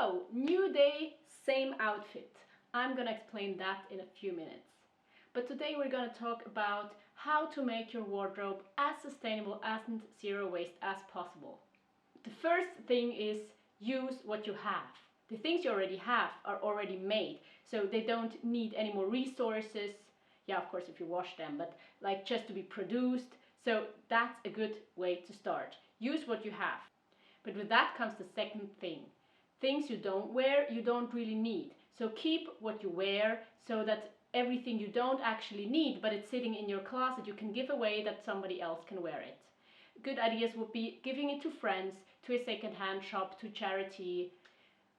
So, new day, same outfit. I'm gonna explain that in a few minutes. But today we're gonna talk about how to make your wardrobe as sustainable and zero waste as possible. The first thing is use what you have. The things you already have are already made, so they don't need any more resources. Yeah, of course, if you wash them, but like just to be produced. So that's a good way to start. Use what you have. But with that comes the second thing. Things you don't wear, you don't really need. So keep what you wear so that everything you don't actually need, but it's sitting in your closet, you can give away that somebody else can wear it. Good ideas would be giving it to friends, to a second-hand shop, to charity.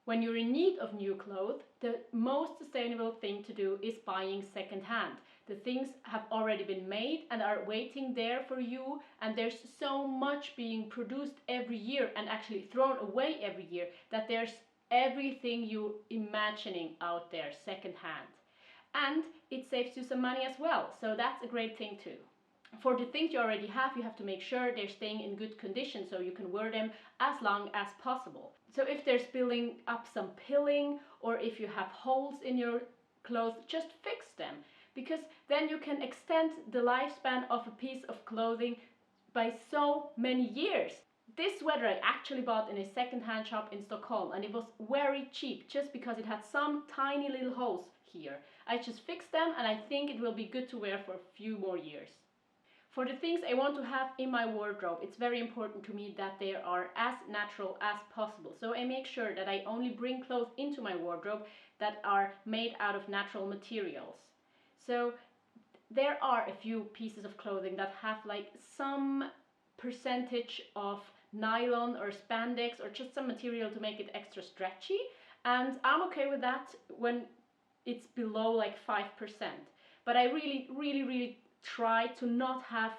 When you're in need of new clothes, the most sustainable thing to do is buying second-hand. The things have already been made and are waiting there for you, and there's so much being produced every year and actually thrown away every year that there's everything you're imagining out there second-hand. And it saves you some money as well, so that's a great thing too. For the things you already have, you have to make sure they're staying in good condition so you can wear them as long as possible. So if there's building up some pilling, or if you have holes in your clothes, just fix them, because then you can extend the lifespan of a piece of clothing by so many years. This sweater I actually bought in a second-hand shop in Stockholm, and it was very cheap just because it had some tiny little holes here. I just fixed them, and I think it will be good to wear for a few more years. For the things I want to have in my wardrobe, it's very important to me that they are as natural as possible. So I make sure that I only bring clothes into my wardrobe that are made out of natural materials. So there are a few pieces of clothing that have like some percentage of nylon or spandex or just some material to make it extra stretchy, and I'm okay with that when it's below like 5%. But I really try to not have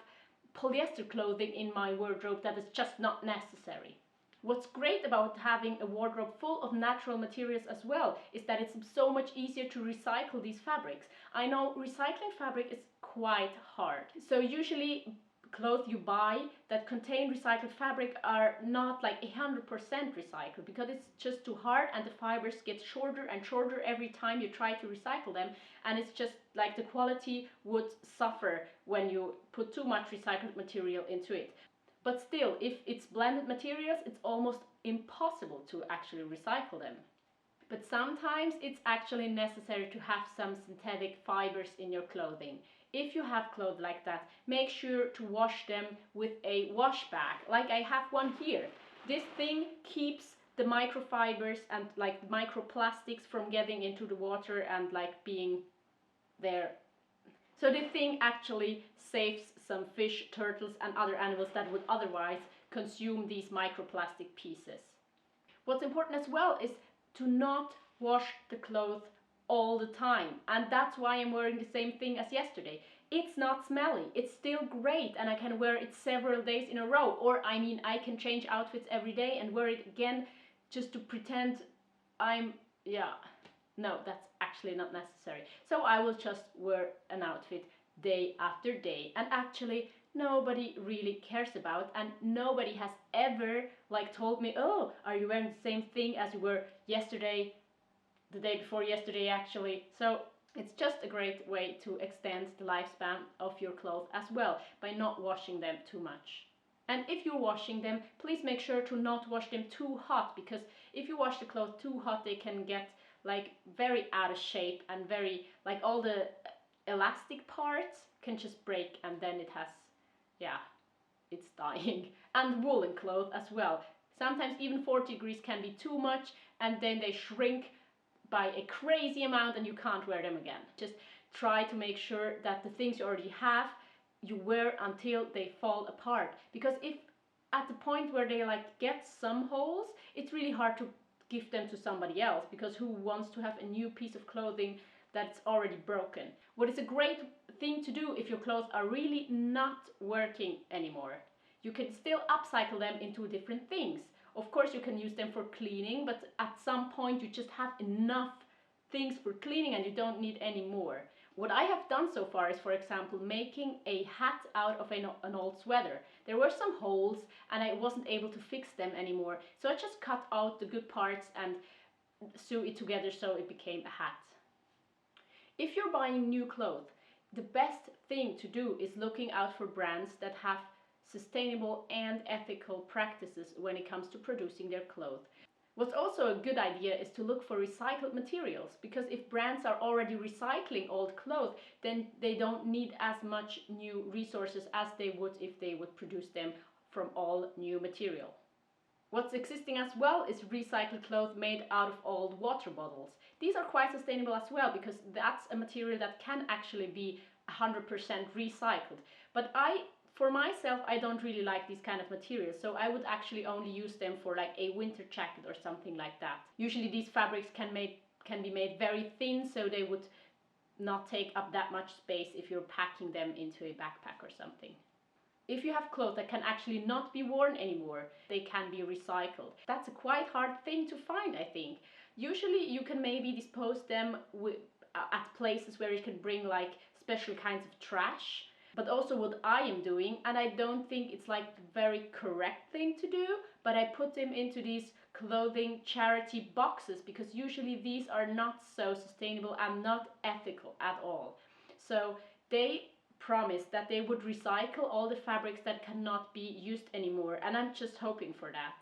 polyester clothing in my wardrobe that is just not necessary. What's great about having a wardrobe full of natural materials as well is that it's so much easier to recycle these fabrics. I know recycling fabric is quite hard. So usually clothes you buy that contain recycled fabric are not like 100% recycled, because it's just too hard and the fibers get shorter and shorter every time you try to recycle them, and it's just like the quality would suffer when you put too much recycled material into it. But still, if it's blended materials, it's almost impossible to actually recycle them. But sometimes it's actually necessary to have some synthetic fibers in your clothing. If you have clothes like that, make sure to wash them with a wash bag. Like I have one here. This thing keeps the microfibers and like microplastics from getting into the water and like being there. So the thing actually saves some fish, turtles and other animals that would otherwise consume these microplastic pieces. What's important as well is to not wash the clothes all the time, and that's why I'm wearing the same thing as yesterday. It's not smelly, it's still great, and I can wear it several days in a row, or I mean I can change outfits every day and wear it again just to pretend no, that's actually not necessary. So I will just wear an outfit day after day, and actually nobody really cares about, and nobody has ever like told me, oh, are you wearing the same thing as you were yesterday, the day before yesterday actually. So it's just a great way to extend the lifespan of your clothes as well, by not washing them too much. And if you're washing them, please make sure to not wash them too hot, because if you wash the clothes too hot, they can get like very out of shape, and very like all the elastic parts can just break, and then it has, it's dying. And woolen clothes as well. Sometimes even 40 degrees can be too much, and then they shrink by a crazy amount and you can't wear them again. Just try to make sure that the things you already have you wear until they fall apart, because if at the point where they like get some holes, it's really hard to give them to somebody else, because who wants to have a new piece of clothing that's already broken? What is a great thing to do if your clothes are really not working anymore? You can still upcycle them into different things. Of course you can use them for cleaning, but at some point you just have enough things for cleaning and you don't need any more. What I have done so far is, for example, making a hat out of an old sweater. There were some holes and I wasn't able to fix them anymore, so I just cut out the good parts and sew it together so it became a hat. If you're buying new clothes, the best thing to do is looking out for brands that have sustainable and ethical practices when it comes to producing their clothes. What's also a good idea is to look for recycled materials, because if brands are already recycling old clothes, then they don't need as much new resources as they would if they would produce them from all new material. What's existing as well is recycled clothes made out of old water bottles. These are quite sustainable as well, because that's a material that can actually be 100% recycled. But for myself, I don't really like these kind of materials, so I would actually only use them for like a winter jacket or something like that. Usually these fabrics can be made very thin, so they would not take up that much space if you're packing them into a backpack or something. If you have clothes that can actually not be worn anymore, they can be recycled. That's a quite hard thing to find, I think. Usually you can maybe dispose them at places where you can bring like special kinds of trash. But also what I am doing, and I don't think it's like the very correct thing to do, but I put them into these clothing charity boxes, because usually these are not so sustainable and not ethical at all. So they promised that they would recycle all the fabrics that cannot be used anymore, and I'm just hoping for that.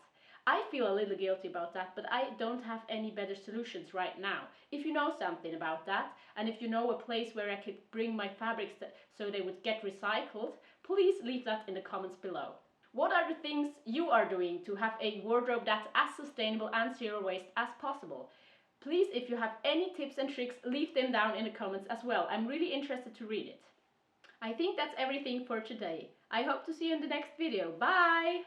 I feel a little guilty about that, but I don't have any better solutions right now. If you know something about that, and if you know a place where I could bring my fabrics so they would get recycled, please leave that in the comments below. What are the things you are doing to have a wardrobe that's as sustainable and zero waste as possible? Please, if you have any tips and tricks, leave them down in the comments as well. I'm really interested to read it. I think that's everything for today. I hope to see you in the next video. Bye!